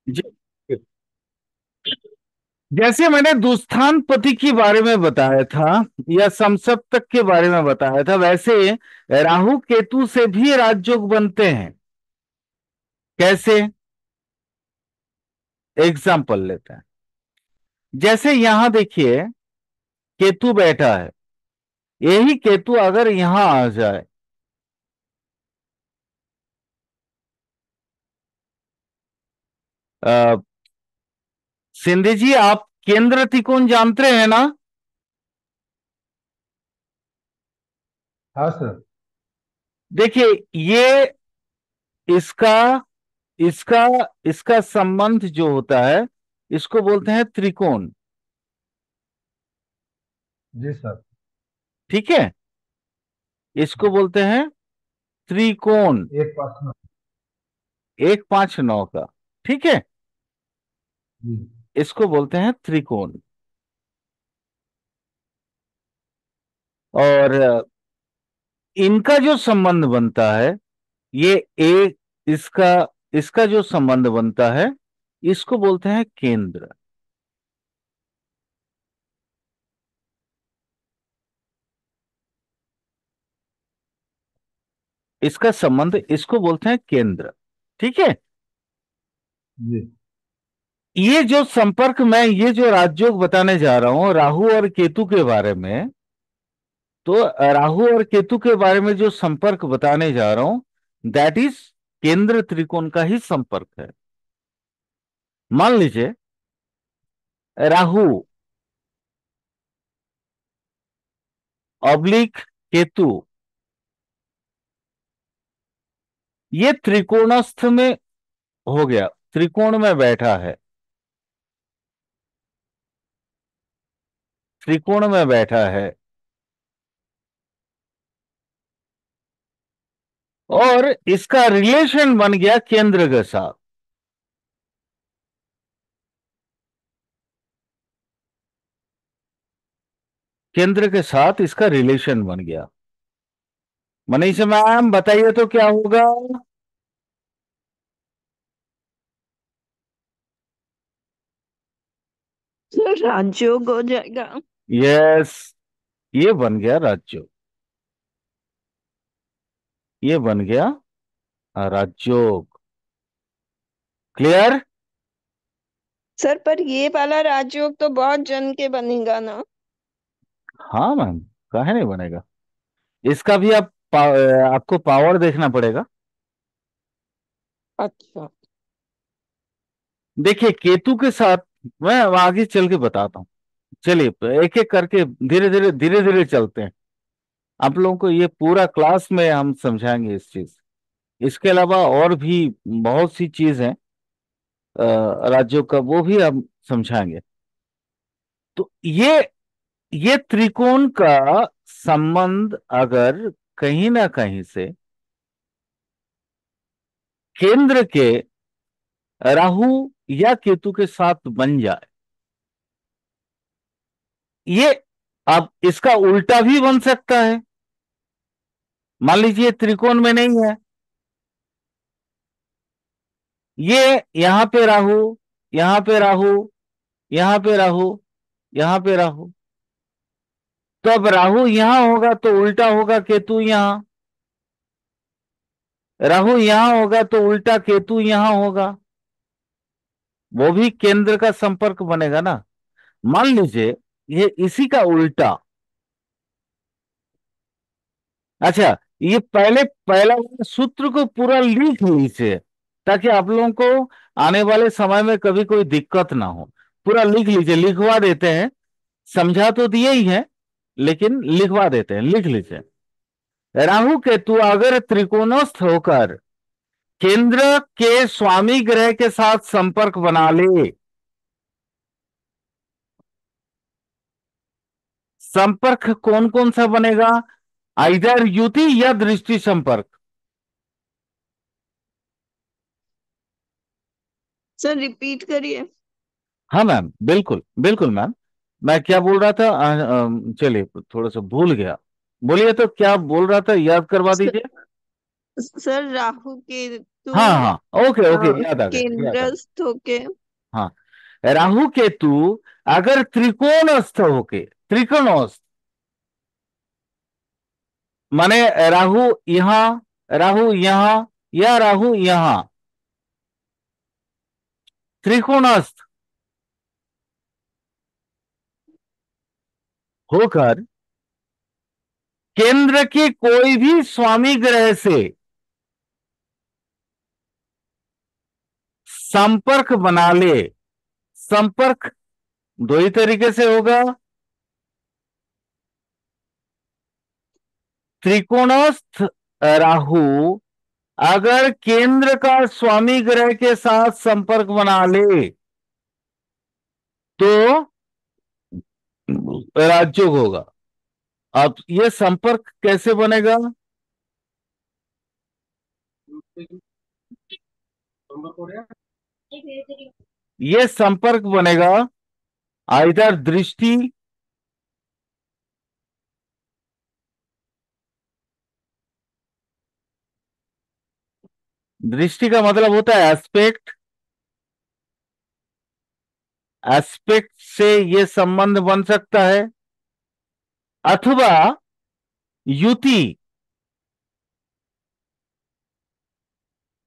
जी। जैसे मैंने दुस्थान पति के बारे में बताया था या समसप्तक के बारे में बताया था, वैसे राहु केतु से भी राजयोग बनते हैं। कैसे? एग्जाम्पल लेते हैं। जैसे यहां देखिए, केतु बैठा है। यही केतु अगर यहां आ जाए, अ, सिंधे जी, आप केंद्र त्रिकोण जानते हैं ना? हाँ सर। देखिए, ये इसका इसका इसका संबंध जो होता है, इसको बोलते हैं त्रिकोण। जी सर। ठीक है, इसको बोलते हैं त्रिकोण। एक पर्सन। 1 5 9 का। ठीक है, जी। इसको बोलते हैं त्रिकोण। और इनका जो संबंध बनता है, ये एक इसका इसका जो संबंध बनता है, इसको बोलते हैं केंद्र। इसका संबंध इसको बोलते हैं केंद्र। ठीक है। जी। ये जो संपर्क, मैं ये जो राजयोग बताने जा रहा हूं राहु और केतु के बारे में, तो राहु और केतु के बारे में जो संपर्क बताने जा रहा हूं, दैट इज केंद्र त्रिकोण का ही संपर्क है। मान लीजिए, राहु ऑब्लिक केतु, ये त्रिकोणस्थ में हो गया, त्रिकोण में बैठा है। त्रिकोण में बैठा है और इसका रिलेशन बन गया केंद्र के साथ। केंद्र के साथ इसका रिलेशन बन गया। मनीषा मैम, बताइए तो क्या होगा? सर राजयोग हो जाएगा। यस, ये बन गया राज्य। ये बन गया राजयोग। क्लियर? सर पर ये वाला राजयोग तो बहुत जन के बनेगा ना। हाँ मैम, काहे नहीं बनेगा? इसका भी आपको पावर देखना पड़ेगा। अच्छा। देखिए, केतु के साथ मैं आगे चल के बताता हूँ। चलिए, एक एक करके धीरे धीरे चलते हैं। आप लोगों को ये पूरा क्लास में हम समझाएंगे इस चीज। इसके अलावा और भी बहुत सी चीज हैं राज्यों का, वो भी हम समझाएंगे। तो ये त्रिकोण का संबंध अगर कहीं ना कहीं से केंद्र के राहु या केतु के साथ बन जाए, ये अब इसका उल्टा भी बन सकता है। मान लीजिए त्रिकोण में नहीं है, ये यहां पे राहु, यहां पे राहु, यहां पे राहु, यहां पे राहु। तो अब राहु यहां होगा तो उल्टा होगा केतु यहां। राहु यहां होगा तो उल्टा केतु यहां होगा। वो भी केंद्र का संपर्क बनेगा ना। मान लीजिए ये इसी का उल्टा। अच्छा, ये पहले पहला वाला सूत्र को पूरा लिख लीजिए, ताकि आप लोगों को आने वाले समय में कभी कोई दिक्कत ना हो। पूरा लिख लीजिए, लिखवा देते हैं। समझा तो दिए ही है, लेकिन लिखवा देते हैं, लिख लीजिए। राहु केतु अगर त्रिकोणस्थ होकर केंद्र के स्वामी ग्रह के साथ संपर्क बना ले, संपर्क कौन कौन सा बनेगा? आइदर युति या दृष्टि संपर्क। सर रिपीट करिए। हाँ मैम, बिल्कुल बिल्कुल मैम। मैं क्या बोल रहा था, चलिए, थोड़ा सा भूल गया। बोलिए तो क्या बोल रहा था, याद करवा सर, दीजिए। सर राहु के केतु हाँ हाँ, ओके ओके, याद आ गया, याद आ गया। केंद्रस्थ होके। हाँ, राहु केतु अगर त्रिकोणस्थ होके, त्रिकोणस्थ माने राहु यहां या राहु यहां, त्रिकोणस्थ होकर केंद्र के कोई भी स्वामी ग्रह से संपर्क बना ले। संपर्क दो ही तरीके से होगा, त्रिकोणस्थ राहु अगर केंद्र का स्वामी ग्रह के साथ संपर्क बना ले तो राजयोग होगा। अब ये संपर्क कैसे बनेगा? ये संपर्क बनेगा आइदर दृष्टि, दृष्टि का मतलब होता है एस्पेक्ट, एस्पेक्ट से ये संबंध बन सकता है, अथवा युति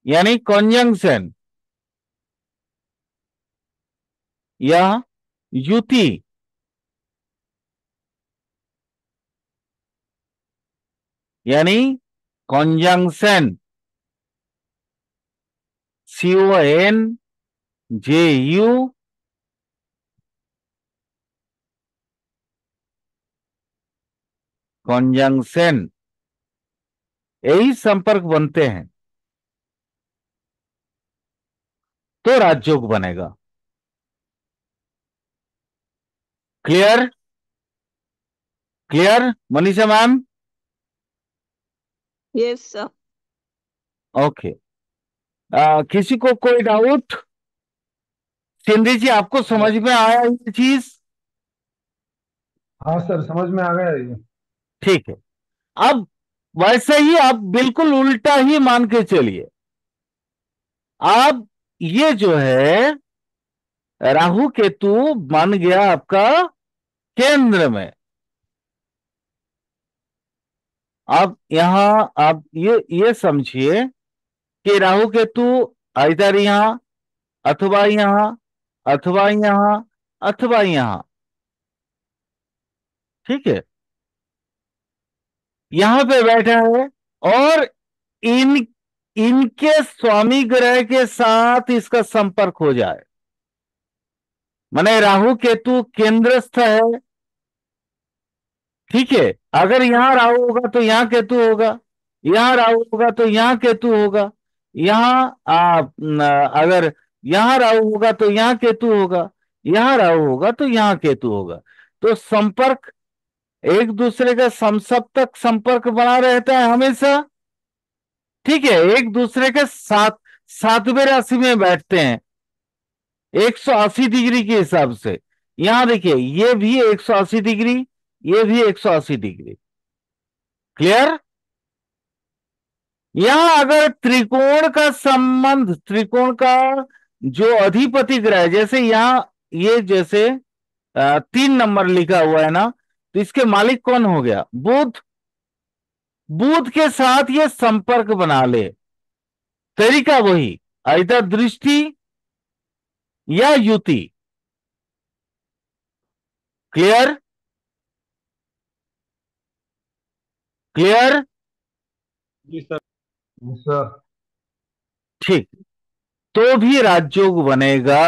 यानी कॉन्जंक्शन या युति यानी कॉन्जंक्शन, CONJU, कॉन्जंक्शन, यही संपर्क बनते हैं तो राजयोग बनेगा। Clear? Clear Manisha ma'am? Yes sir. Okay. किसी को कोई डाउट? सिंधी जी, आपको समझ में आया ये चीज? हाँ सर, समझ में आ गया ये। ठीक है। अब वैसे ही आप बिल्कुल उल्टा ही मान के चलिए। अब ये जो है राहु केतु बन गया आपका केंद्र में। अब यहां आप ये समझिए कि राहु केतु इधर यहां, अथवा यहां, अथवा यहां, अथवा यहां, ठीक है, यहां पे बैठा है और इन इनके स्वामी ग्रह के साथ इसका संपर्क हो जाए, माने राहु केतु केंद्रस्थ है, ठीक है। अगर यहां राहु होगा तो यहां केतु होगा, यहां राहु होगा तो यहां केतु होगा, यहां अगर यहां राहु होगा तो यहां केतु होगा, यहां राहु होगा तो यहां केतु होगा। तो संपर्क एक दूसरे का समसप्तक संपर्क बना रहता है हमेशा, ठीक है। एक दूसरे के साथ सातवें राशि में बैठते हैं 180 डिग्री के हिसाब से। यहां देखिए, ये भी 180 डिग्री, ये भी 180 डिग्री। क्लियर? यहां अगर त्रिकोण का संबंध, त्रिकोण का जो अधिपति ग्रह है, जैसे यहां ये जैसे 3 नंबर लिखा हुआ है ना, तो इसके मालिक कौन हो गया? बुध। बुध के साथ ये संपर्क बना ले, तरीका वही, इधर दृष्टि या युति। क्लियर? क्लियर? जी सर। जी सर। ठीक, तो भी राजयोग बनेगा।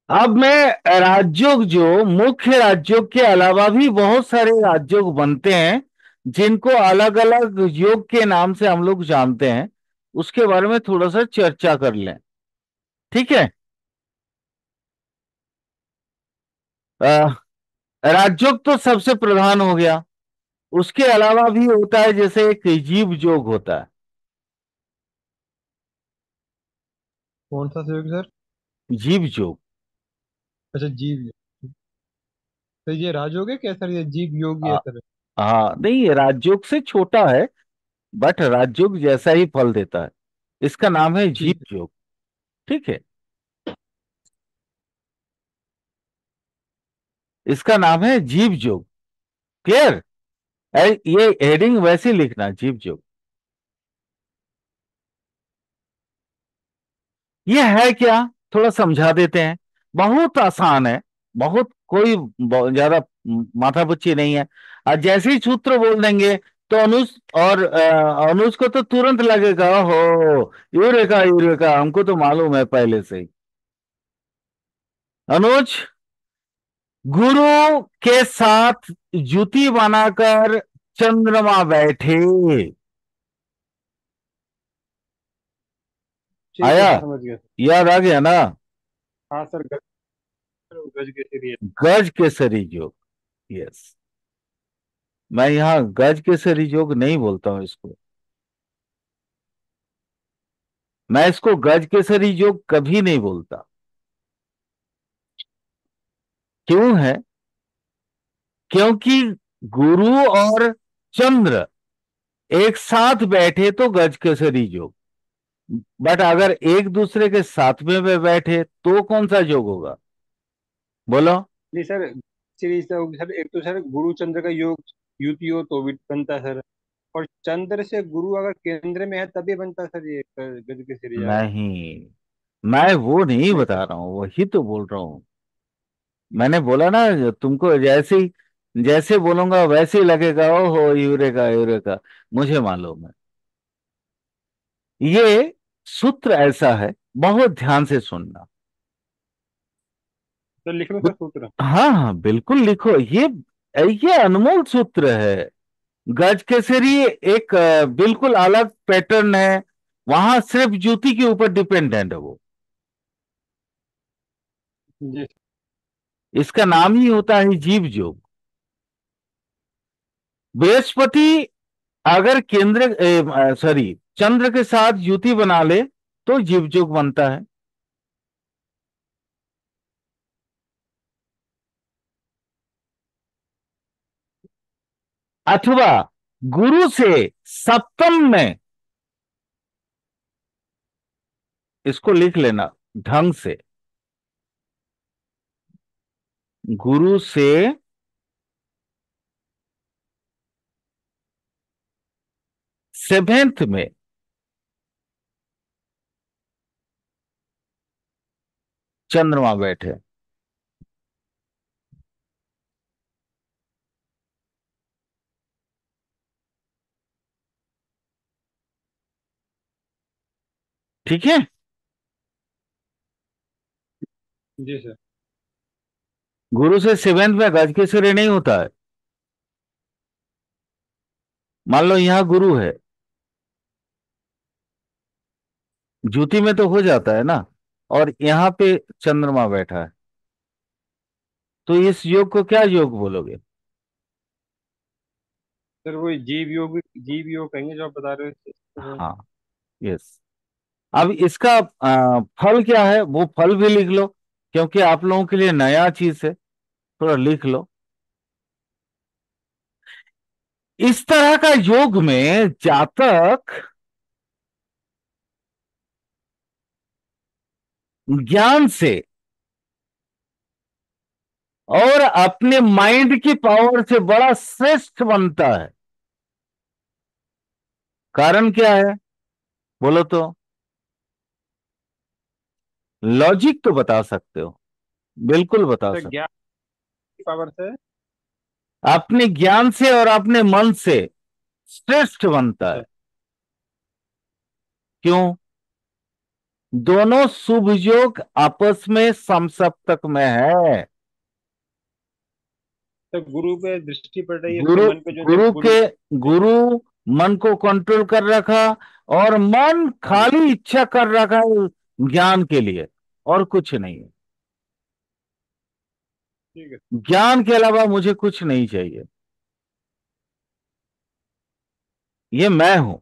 अब मैं राजयोग, जो मुख्य राजयोग के अलावा भी बहुत सारे राजयोग बनते हैं जिनको अलग अलग योग के नाम से हम लोग जानते हैं, उसके बारे में थोड़ा सा चर्चा कर लें, ठीक है। अ, राजयोग तो सबसे प्रधान हो गया, उसके अलावा भी होता है, जैसे एक जीव जोग होता है। कौन सा सहयोग सर? जीव जोग, अच्छा, जीव। तो ये राजयोग है क्या सर, ये जीव योगी है आ, सर? हाँ नहीं, ये राजयोग से छोटा है, बट राजयोग जैसा ही फल देता है। इसका नाम है ठीक जीव योग। ठीक है, इसका नाम है जीव योग। क्लियर? ये हेडिंग वैसे ही लिखना, जीव योग। ये है क्या, थोड़ा समझा देते हैं। बहुत आसान है, बहुत कोई ज्यादा माथापच्ची नहीं है। और जैसे ही सूत्र बोल देंगे तो अनुज और अनुज को तो तुरंत लगेगा, हो यूरेका यूरेका, हमको तो मालूम है पहले से ही। अनुज, गुरु के साथ जुती बनाकर चंद्रमा बैठे। ठीक है आया? सर, समझ गया सर। याद आ गया ना? हाँ सर, गज के सीरी है। गज केसरी योग। यस। मैं यहां गज केसरी योग नहीं बोलता हूं इसको। मैं इसको गज केसरी योग कभी नहीं बोलता। क्यों है? क्योंकि गुरु और चंद्र एक साथ बैठे तो गज केसरी योग। बट अगर एक दूसरे के साथ में वे बैठे तो कौन सा योग होगा? बोलो। नहीं सर, सीरीज से होगी सर। एक तो सर गुरु चंद्र का योग युति हो तो भी बनता है सर। और चंद्र से गुरु अगर केंद्र में है तभी बनता है सर, ये गज के सीरी याद। नहीं, मैं वो नहीं नहीं बता सर। रहा हूं, वही तो बोल रहा हूं। मैंने बोला ना, तुमको जैसे ही, जैसे बोलूंगा वैसे ही लगेगा, ओहो यूरेका यूरेका। मुझे मालूम है। ये सूत्र ऐसा है, बहुत ध्यान से सुनना। तो लिख लो सर सूत्र। हाँ हाँ बिल्कुल लिखो। ये अनमोल सूत्र है। गज केसरी एक बिल्कुल अलग पैटर्न है। वहां सिर्फ ज्योति के ऊपर डिपेंडेंट है वो। जी। इसका नाम ही होता है जीव योग। बृहस्पति अगर केंद्र, सॉरी, चंद्र के साथ युति बना ले तो जीव योग बनता है। अथवा गुरु से सप्तम में, इसको लिख लेना ढंग से। गुरु से सेवेंथ में चंद्रमा बैठे। ठीक है? जी सर। गुरु से सेवेंथ में गज के सूर्य नहीं होता है। मान लो यहां गुरु है, ज्योति में तो हो जाता है ना, और यहां पे चंद्रमा बैठा है, तो इस योग को क्या योग बोलोगे? सर वही जीव योग कहेंगे जो आप बता रहे हो सर। हाँ, यस। अब इसका फल क्या है वो फल भी लिख लो, क्योंकि आप लोगों के लिए नया चीज है। थोड़ा लिख लो। इस तरह का योग में जातक ज्ञान से और अपने माइंड की पावर से बड़ा श्रेष्ठ बनता है। कारण क्या है, बोलो तो। लॉजिक तो बता सकते हो, बिल्कुल बता सर सकते। ज्ञान की पावर से। अपने ज्ञान से और अपने मन से श्रेष्ठ बनता है। अच्छा। क्यों? दोनों शुभ योग आपस में समसप्तक में है। तो गुरु पे दृष्टि पड़ रही है, उसके गुरु मन पे जो है गुरु गुरु। के गुरु मन को कंट्रोल कर रखा, और मन हाँ जी। खाली इच्छा कर रखा है ज्ञान के लिए, और कुछ नहीं है। ठीक है। ज्ञान के अलावा मुझे कुछ नहीं चाहिए। ये मैं हूं।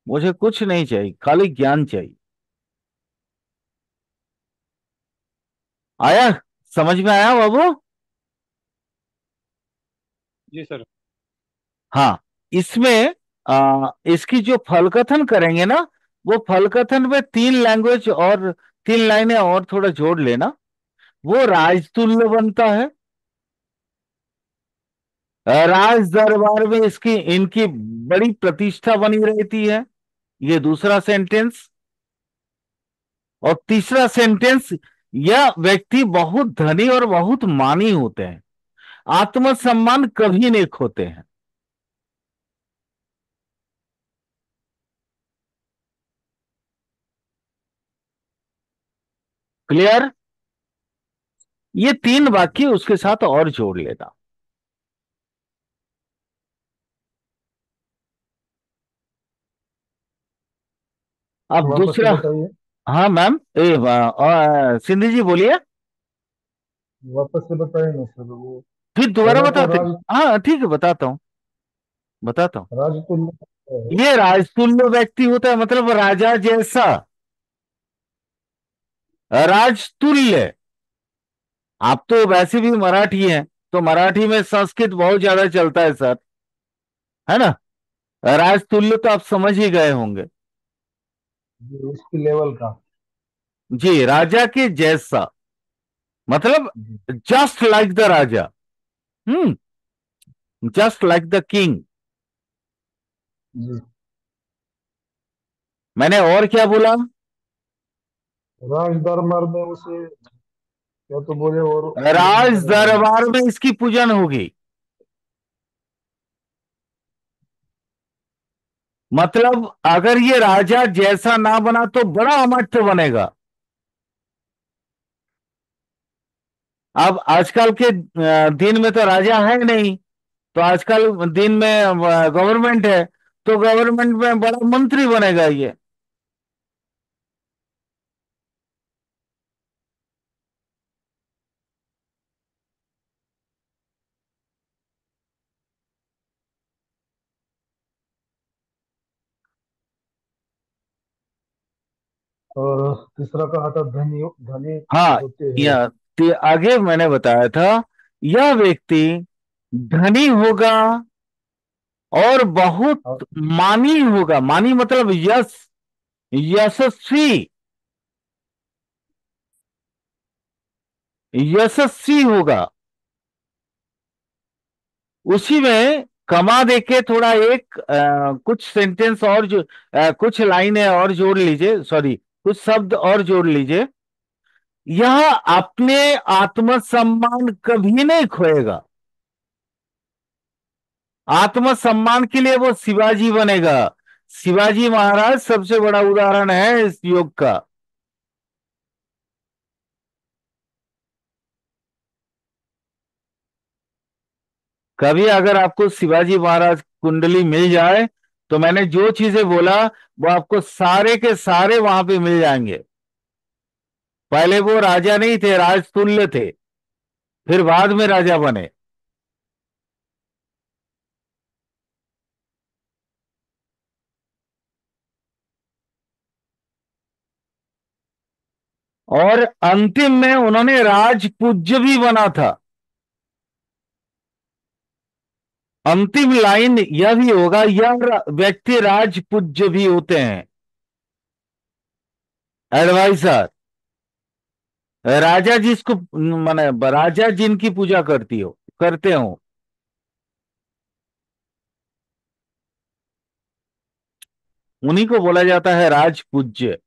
मुझे कुछ नहीं चाहिए, खाली ज्ञान चाहिए। आया? समझ में आया बाबू? जी सर। हाँ। इसमें इसकी जो फलकथन करेंगे ना, वो फलकथन में तीन लैंग्वेज और तीन लाइनें और थोड़ा जोड़ लेना, वो राजतुल्य बनता है। राज दरबार में इसकी इनकी बड़ी प्रतिष्ठा बनी रहती है, ये दूसरा सेंटेंस। और तीसरा सेंटेंस, यह व्यक्ति बहुत धनी और बहुत मानी होते हैं, आत्मसम्मान कभी नहीं खोते हैं। क्लियर? ये तीन वाक्य उसके साथ और जोड़ लेना। अब वापस से दूसरा। बताइए। हाँ मैम, सिंधी जी बोलिए। वापस से बताइए ना सर वो। फिर दोबारा पहला तो बताते। हाँ ठीक है, बताता हूँ, बताता हूँ। राजतुल्य है। ये राजतुल्य व्यक्ति होता है, मतलब राजा जैसा। राजतुल्य। आप तो वैसे भी मराठी हैं, तो मराठी में संस्कृत बहुत ज्यादा चलता है सर, है ना? राजतुल्य तो आप समझ ही गए होंगे। जी, उसकी लेवल का। जी, राजा के जैसा, मतलब जी। Just like the raja. Hmm. Just like the king. जी। मैंने और क्या बोला? राज दरबार में उसे क्या तो बोले, और लिखने राज का तो बोले। दरबार में इसकी पूजन होगी, मतलब अगर ये राजा जैसा ना बना तो बड़ा अमर्त्य बनेगा। अब आजकल के दिन में तो राजा है नहीं, तो आजकल दिन में गवर्नमेंट है, तो गवर्नमेंट में बड़ा मंत्री बनेगा ये। और तीसरा कहा था धनी, धनी हाँ। होते हैं। या आगे मैंने बताया था, यह व्यक्ति धनी होगा और बहुत और मानी होगा। मानी मतलब यश, यशस्वी, यशस्वी होगा। उसी में कमा देके थोड़ा एक कुछ सेंटेंस और जो कुछ लाइनें और जोड़ लीजिए, सॉरी कुछ शब्द और जोड़ लीजिए। यह अपने आत्मसम्मान कभी नहीं खोएगा। आत्मसम्मान के लिए वो शिवाजी बनेगा। शिवाजी महाराज सबसे बड़ा उदाहरण है इस योग का। कभी अगर आपको शिवाजी महाराज कुंडली मिल जाए, तो मैंने जो चीजें बोला वो आपको सारे के सारे वहां पे मिल जाएंगे। पहले वो राजा नहीं थे, राजतुल्य थे, फिर बाद में राजा बने। और अंतिम में उन्होंने राजपूज्य भी बना था। अंतिम लाइन यह भी होगा, यह व्यक्ति राजपूज्य भी होते हैं। एडवाइजर, राजा जिसको माने राजा जिनकी पूजा करती हो करते हो, उन्हीं को बोला जाता है राजपूज्य।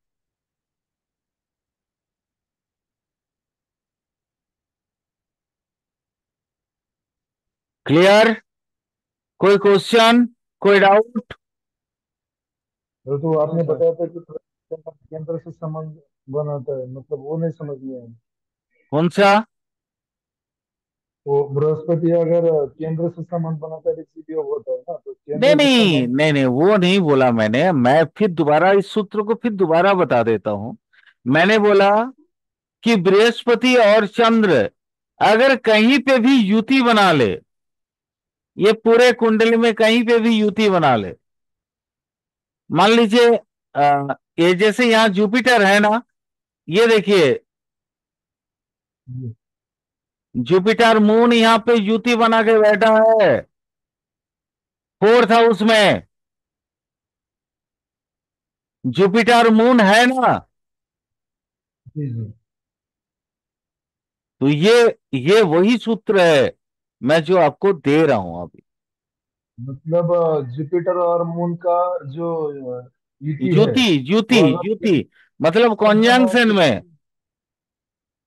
क्लियर? कोई क्वेश्चन, कोई डाउट? तो आपने बताया था कि केंद्र से संबंध बनाता है, मतलब वो नहीं समझ में आया। कौन सा? वो बृहस्पति अगर केंद्र से संबंध बनाता है किसी योग होता है ना, तो नहीं केंद्र से नहीं संबंध। नहीं नहीं, वो नहीं बोला मैंने। मैं फिर दोबारा इस सूत्र को फिर दोबारा बता देता हूं। मैंने बोला कि बृहस्पति और चंद्र अगर कहीं पे भी युति बना ले, ये पूरे कुंडली में कहीं पे भी युति बना ले, मान लीजिए ये जैसे यहां जुपिटर है ना, ये देखिए जी जुपिटर मून यहाँ पे युति बना के बैठा है फोर्थ हाउस में। जुपिटर मून है ना। जी जी। तो ये वही सूत्र है मैं जो आपको दे रहा हूं अभी। मतलब जुपिटर और मून का जो युति है युति युति वो अगर युति मतलब केंद्र में कॉन्जंक्शन में।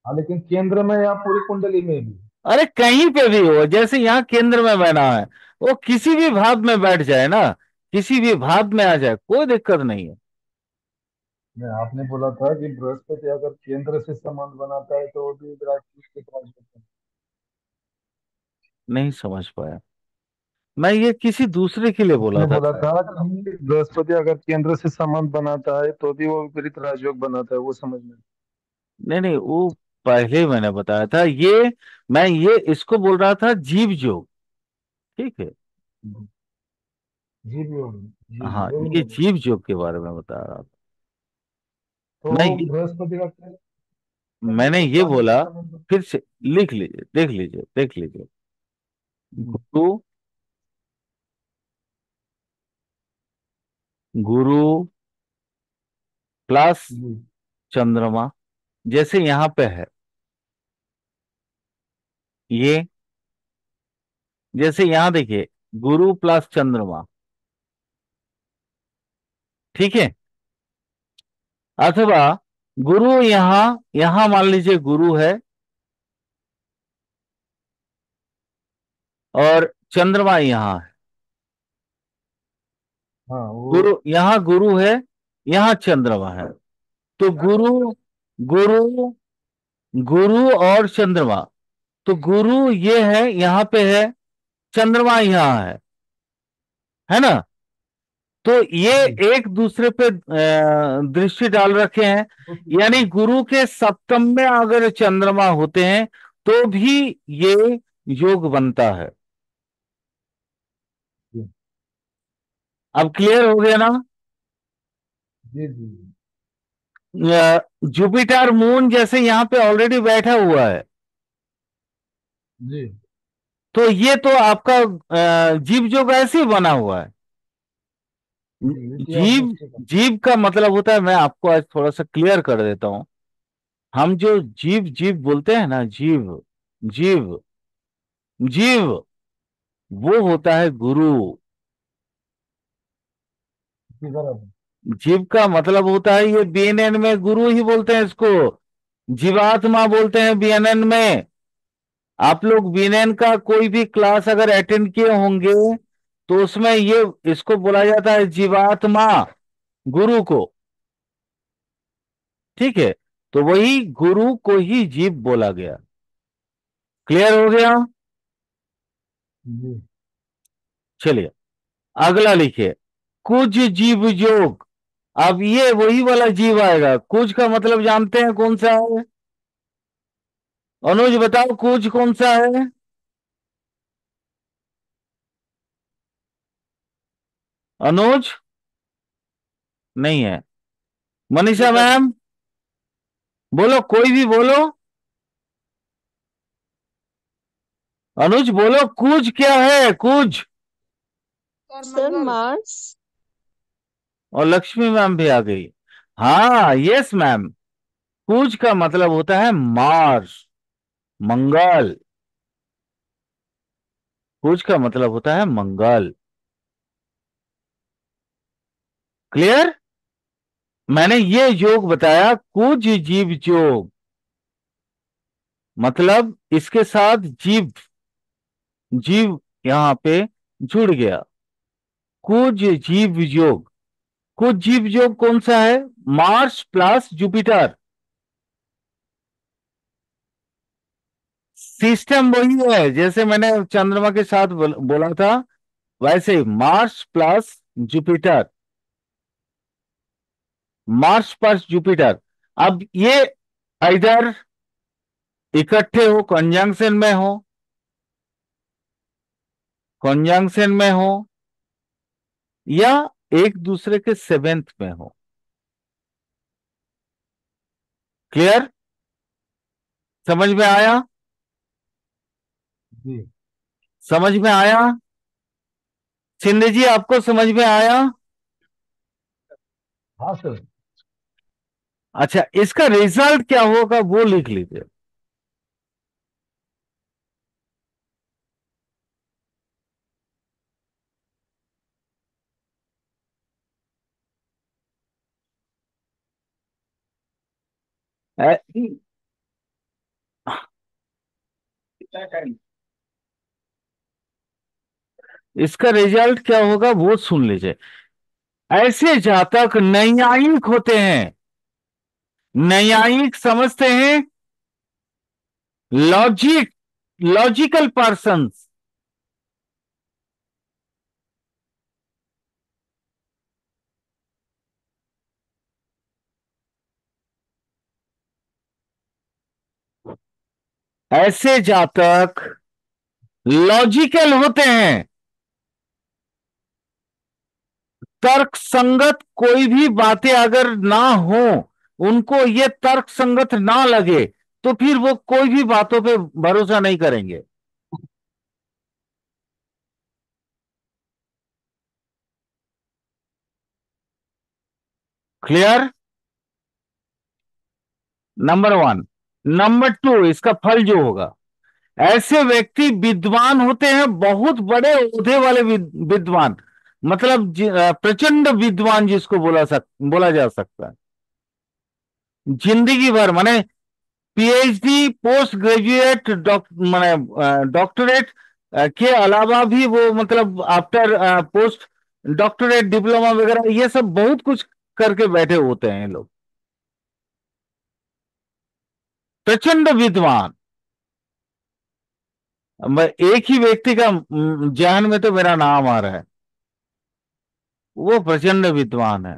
हाँ, लेकिन केंद्र में या पूरी कुंडली में भी। अरे कहीं पे भी हो, जैसे यहाँ केंद्र में बना है, वो किसी भी भाव में बैठ जाए ना, किसी भी भाव में आ जाए, कोई दिक्कत नहीं है। नहीं, आपने बोला था कि बृहस्पति अगर केंद्र से संबंध बनाता है तो वो भी विराट के पास होता है। नहीं समझ पाया, मैं ये किसी दूसरे के लिए बोला आपने था बोला शायद। था कि बृहस्पति अगर केंद्र से संबंध बनाता है तो भी वो विपरीत राजयोग बनाता है, वो समझ में। नहीं नहीं, वो पहले मैंने बताया था ये। मैं ये इसको बोल रहा था जीव जोग। ठीक है। जी भी होगी। जी जी हाँ, वो भी ये बोलो। जीव जोग के बारे में बता रहा था। तो मैं ये बृहस्पति का क्या मैंने मतलब ये पानी से बोला, संबंध। फिर से लिख लीजिए, देख लीजिए, देख लीजिए। जी गुरु, गुरु प्लस जी चंद्रमा, जैसे यहां पे है ये, जैसे यहां देखिए, गुरु प्लस चंद्रमा। ठीक है। अथवा गुरु यहां, यहां मान लीजिए गुरु है, और चंद्रमा यहां है। हाँ वो। गुरु यहां, गुरु है, यहां चंद्रमा है। तो गुरु, गुरु, गुरु और चंद्रमा। तो गुरु ये है, यहां पे है, चंद्रमा यहां है ना। तो ये जी एक दूसरे पे दृष्टि डाल रखे हैं। वो ठीक है। यानी गुरु के सप्तम में अगर चंद्रमा होते हैं तो भी ये योग बनता है। जी अब क्लियर हो गया ना। जी जी जुपिटर मून जैसे यहां पे ऑलरेडी बैठा हुआ है, जी तो ये तो आपका जीव जोग ऐसे ही बना हुआ है। जी युति ऑफ जीव, वृश्चिक। जीव का मतलब होता है, मैं आपको आज थोड़ा सा क्लियर कर देता हूं। हम जो जीव जीव बोलते हैं ना, जीव, जीव, जीव, वो होता है गुरु। जी बराबर। जीव का मतलब होता है, ये बीएनएन में गुरु ही बोलते हैं इसको, जीवात्मा बोलते हैं बीएनएन में। आप लोग बीएनएन का कोई भी क्लास अगर अटेंड किए होंगे तो उसमें ये इसको बोला जाता है जीवात्मा, गुरु को। ठीक है। तो वही गुरु को ही जीव बोला गया। क्लियर हो गया। जी चलिए अगला लिखिए, कुज जीव जोग। अब ये वही वाला जीव आएगा। कुज का मतलब जानते हैं कौन सा है? अनुज बताओ, कुज कौन सा है? अनुज नहीं है। जी मनीषा सर। मैम बोलो, कोई भी बोलो। अनुज बोलो, कुज क्या है, कुज? Sir Mars. और लक्ष्मी मैम भी आ गई। हाँ यस मैम। कुज का मतलब होता है मार्स, मंगल। कुज का मतलब होता है मंगल। क्लियर। मैंने ये योग बताया, कुज जीव योग, मतलब इसके साथ जीव, जीव यहां पे जुड़ गया। कुज जीव योग। कुछ जीव योग कौन सा है? Mars plus Jupiter. सिस्टम वही है जैसे मैंने चंद्रमा के साथ बोला था, वैसे ही Mars plus Jupiter, Mars plus Jupiter. अब ये इधर इकट्ठे हो, कंजंक्शन में हो, कंजंक्शन में हो, या एक दूसरे के सेवेंथ में हो। क्लियर। समझ में आया? जी। समझ में आया? शिंदे जी, आपको समझ में आया? हाँ सर। अच्छा, इसका रिजल्ट क्या होगा वो लिख लीजिए। ए- इसका रिजल्ट क्या होगा वो सुन लीजिए। ऐसे जातक न्यायिक होते हैं, न्यायिक समझते हैं, लॉजिक, लॉजिकल पर्संस। ऐसे जातक लॉजिकल होते हैं, तर्क संगत कोई भी बातें अगर ना हो, उनको ये तर्क संगत ना लगे, तो फिर वो कोई भी बातों पे भरोसा नहीं करेंगे। Clear? Number one. Number two, इसका फल जो होगा, ऐसे व्यक्ति विद्वान होते हैं, बहुत बड़े ओहदे वाले विद्वान, मतलब प्रचंड विद्वान जिसको बोला जा सकता है। जिंदगी भर माने पीएचडी, पोस्ट ग्रेजुएट, माने डॉक्टरेट के अलावा भी वो, मतलब आफ्टर पोस्ट डॉक्टरेट, डिप्लोमा वगैरह, ये सब बहुत कुछ करके बैठे होते हैं ये लोग, प्रचंड विद्वान। मैं एक ही व्यक्ति का जहन में तो मेरा नाम आ रहा है, वो प्रचंड विद्वान है।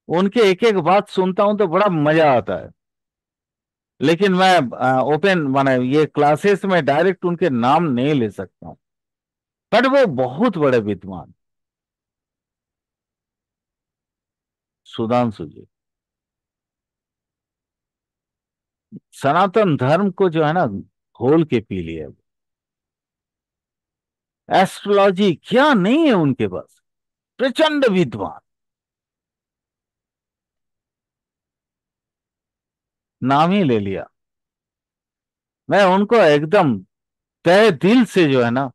उनके एक एक बात सुनता हूं तो बड़ा मजा आता है। लेकिन मैं ओपन माने ये क्लासेस में डायरेक्ट उनके नाम नहीं ले सकता हूं, बट वो बहुत बड़े विद्वान। सुधांशु जी, सनातन धर्म को जो है ना, घोल के पी लिया। एस्ट्रोलॉजी क्या नहीं है उनके पास, प्रचंड विद्वान। नाम ही ले लिया। मैं उनको एकदम तहे दिल से जो है ना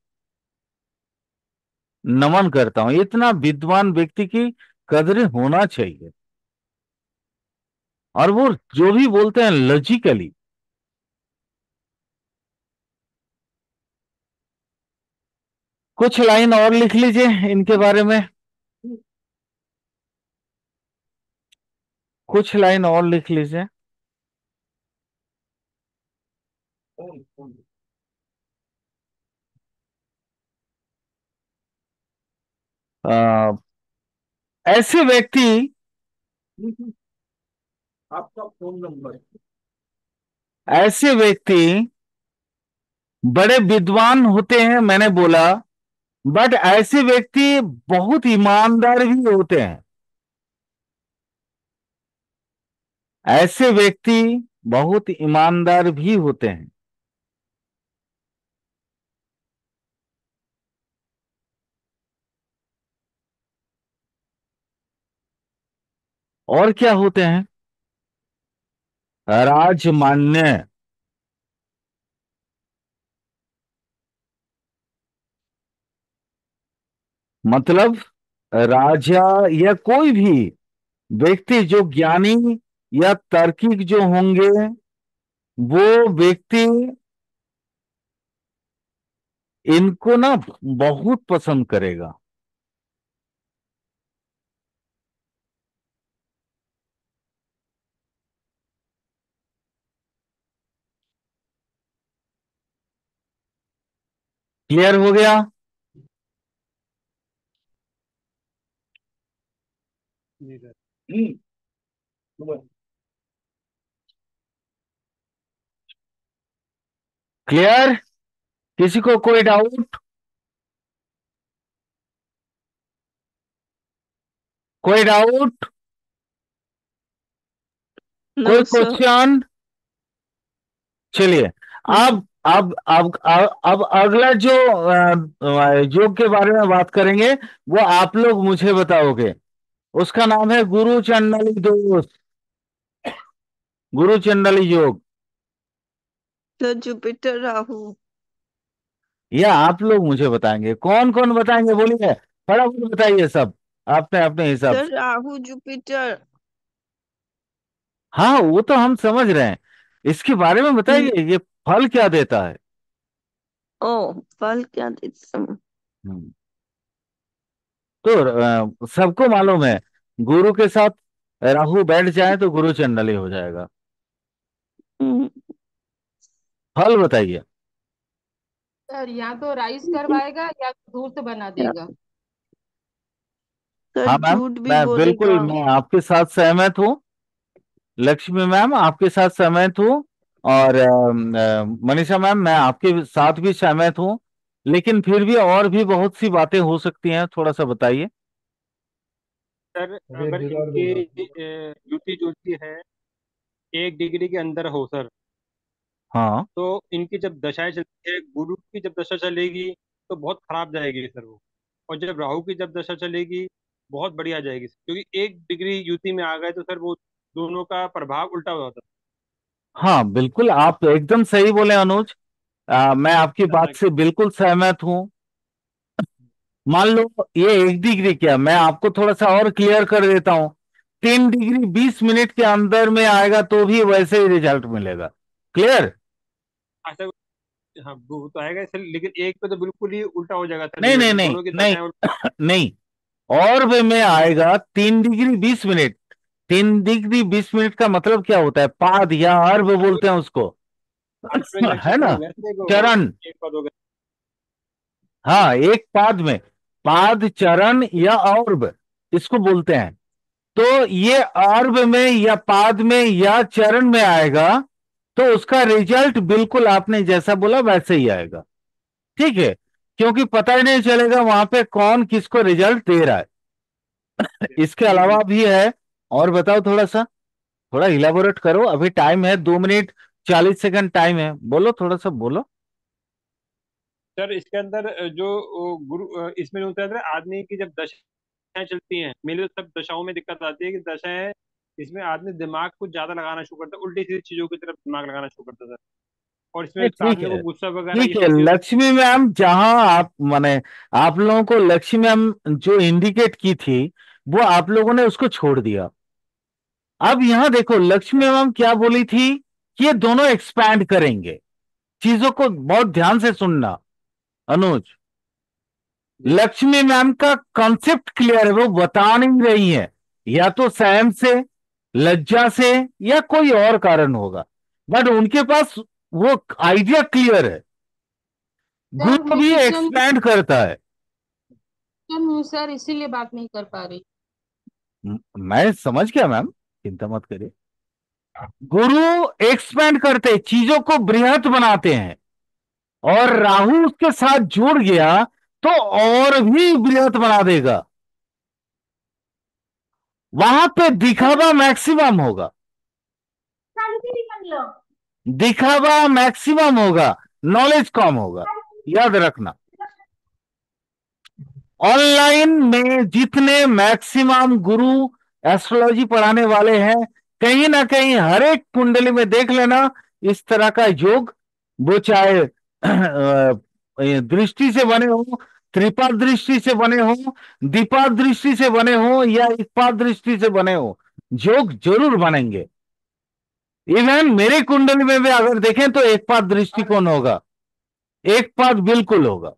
नमन करता हूं। इतना विद्वान व्यक्ति की कदर होना चाहिए। और वो जो भी बोलते हैं लॉजिकली। कुछ लाइन और लिख लीजिए इनके बारे में, कुछ लाइन और लिख लीजिए। अ, ऐसे व्यक्ति, आपका फोन नंबर, ऐसे व्यक्ति बड़े विद्वान होते हैं मैंने बोला, बट ऐसे व्यक्ति बहुत ईमानदार भी होते हैं। ऐसे व्यक्ति बहुत ईमानदार भी होते हैं। और क्या होते हैं? राजमान्य, मतलब राजा या कोई भी व्यक्ति जो ज्ञानी या तार्किक जो होंगे, वो व्यक्ति इनको ना बहुत पसंद करेगा। क्लियर हो गया? जी सर। क्लियर? किसी को कोई डाउट? कोई डाउट? नो कोई सर। क्वेश्चन? चलिए, अब अगला जो योग के बारे में बात करेंगे वो आप लोग मुझे बताओगे। उसका नाम है गुरु चंडली दोष, गुरु चंडली योग। Sir Jupiter Rahu. या आप लोग मुझे बताएंगे, कौन कौन बताएंगे बोलिए, फटाफट बताइए सब अपने अपने हिसाब सर से। राहु जुपिटर। हाँ वो तो हम समझ रहे हैं, इसके बारे में हम्म, बताइए, ये फल क्या देता है। ओ फल क्या देते हैं? हम्म, तो सबको मालूम है, गुरु के साथ राहु बैठ जाए तो गुरु चंडली हो जाएगा। हम्म, फल बताइए। सर या तो राइस करवाएगा या तो धूर्त बना देगा। सर हाँ मैम, झूठ भी मैं बिल्कुल बोलेगा। मैं आपके साथ सहमत हूँ, लक्ष्मी मैम आपके साथ सहमत हूँ, और मनीषा मैम मैं आपके साथ भी सहमत हूँ, लेकिन फिर भी और भी बहुत सी बातें हो सकती हैं, थोड़ा सा बताइए। सर अरे अगर बिगाड़ इनकी देगा। युति जो की है 1 डिग्री के अंदर हो सर, हाँ तो इनकी जब दशाएं चलती है, गुरु की जब दशा चलेगी तो बहुत खराब जाएगी सर वो। और जब राहु की जब दशा चलेगी बहुत बढ़िया जाएगी सर, क्योंकि 1 डिग्री युति में आ गए तो सर वो दोनों का प्रभाव उल्टा हो जाता हाँ बिल्कुल, आप एकदम सही बोले अनुज, मैं आपकी बात है। से बिल्कुल सहमत हूँ। मान लो ये 1 डिग्री, क्या मैं आपको थोड़ा सा और क्लियर कर देता हूँ, 3 डिग्री 20 मिनट के अंदर में आएगा तो भी वैसे ही रिजल्ट मिलेगा। क्लियर? ऐसा हाँ वो तो आएगा सर, लेकिन एक पे तो बिल्कुल ही उल्टा हो जाएगा सर नहीं रिजल्ट, नहीं जब नहीं दोनों की नहीं दशाएं नहीं, और वे में आएगा 3 डिग्री 20 मिनट। 3 डिग्री 20 मिनट का मतलब क्या होता है, पाद या अर्ब बोलते हैं उसको। आठ में है नक्षत्र ना, हो गया सर, चरण। एक पद हो गया। हाँ एक पाद में, पाद चरण या अर्ब इसको बोलते हैं। तो ये अर्ब में या पाद में या चरण में आएगा तो उसका रिजल्ट बिल्कुल आपने जैसा बोला वैसे ही आएगा। ठीक है, क्योंकि पता ही नहीं चलेगा वहां पे कौन किसको रिजल्ट दे रहा है। इसके अलावा भी है, और बताओ थोड़ा सा, थोड़ा इलाबोरेट करो, अभी टाइम है 2 मिनट 40 सेकंड टाइम है, बोलो थोड़ा सा बोलो। सर इसके अंदर जो गुरु इसमें होता है सर, आदमी की जब दशाएं चलती हैं, मेरे तो सब दशाओं में दिक्कत आती है कि दशाएं इसमें आदमी दिमाग कुछ ज्यादा लगाना शुरू करता है, उल्टी सीधी चीजों की तरफ दिमाग लगाना शुरू करता है सर। और इसमें ठीक आदमी को है, गुस्सा वगैरह ठीक ये है सब भी लक्ष्मी मैम, जहां आप माने आप लोगों को लक्ष्मी मैम जो इंडिकेट की थी वो आप लोगों ने उसको छोड़ दिया। अब यहां देखो लक्ष्मी मैम क्या बोली थी कि ये दोनों एक्सपैंड करेंगे। चीजों को बहुत ध्यान से सुनना अनुज, जी लक्ष्मी मैम का कॉन्सेप्ट क्लियर है, वो बता नहीं रही है, या तो सहम से, लज्जा से, या कोई और कारण होगा, बट उनके पास वो आइडिया क्लियर है। सर गुरु मैं भी किचन एक्सपैंड करता है। किचन हूँ सर, इसीलिए बात नहीं कर पा रही। मैं समझ गया मैम, चिंता मत करिए। गुरु एक्सपैंड करते, चीजों को बृहत बनाते हैं, और राहु उसके साथ जुड़ गया तो और भी बृहत बना देगा। वहां पे दिखावा मैक्सिमम होगा, दिखावा मैक्सिमम होगा, नॉलेज कम होगा, याद रखना। ऑनलाइन में जितने मैक्सिमम गुरु एस्ट्रोलॉजी पढ़ाने वाले हैं, कहीं ना कहीं हर एक कुंडली में देख लेना इस तरह का योग, वो चाहे दृष्टि से बने हो, त्रिपाद दृष्टि से बने हो, द्विपाद दृष्टि से बने हो, या इक्पाद दृष्टि से बने हो, योग जरूर बनेंगे। इवन मेरे कुंडली में भी अगर देखें तो एक पाद दृष्टिकोण होगा, एक पाद बिल्कुल होगा।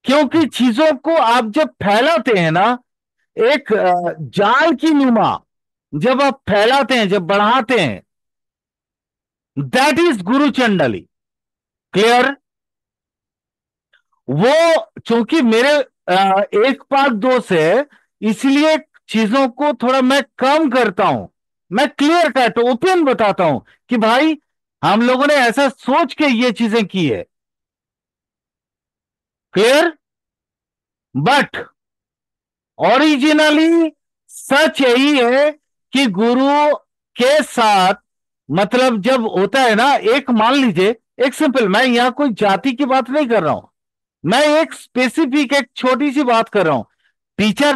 क्योंकि चीजों को आप जब फैलाते हैं ना, एक जाल की नुमा जब आप फैलाते हैं, जब बढ़ाते हैं, दैट इज गुरु चंडली। क्लियर? वो चूंकि मेरे एक पाद दोष है, इसलिए चीजों को थोड़ा मैं कम करता हूं, मैं क्लियर कट ओपन बताता हूं कि भाई हम लोगों ने ऐसा सोच के ये चीजें की है। क्लियर? बट ओरिजिनली सच यही है कि गुरु के साथ मतलब जब होता है ना, एक मान लीजिए, एक सिंपल, मैं यहाँ कोई जाति की बात नहीं कर रहा हूं, मैं एक स्पेसिफिक एक छोटी सी बात कर रहा हूं। टीचर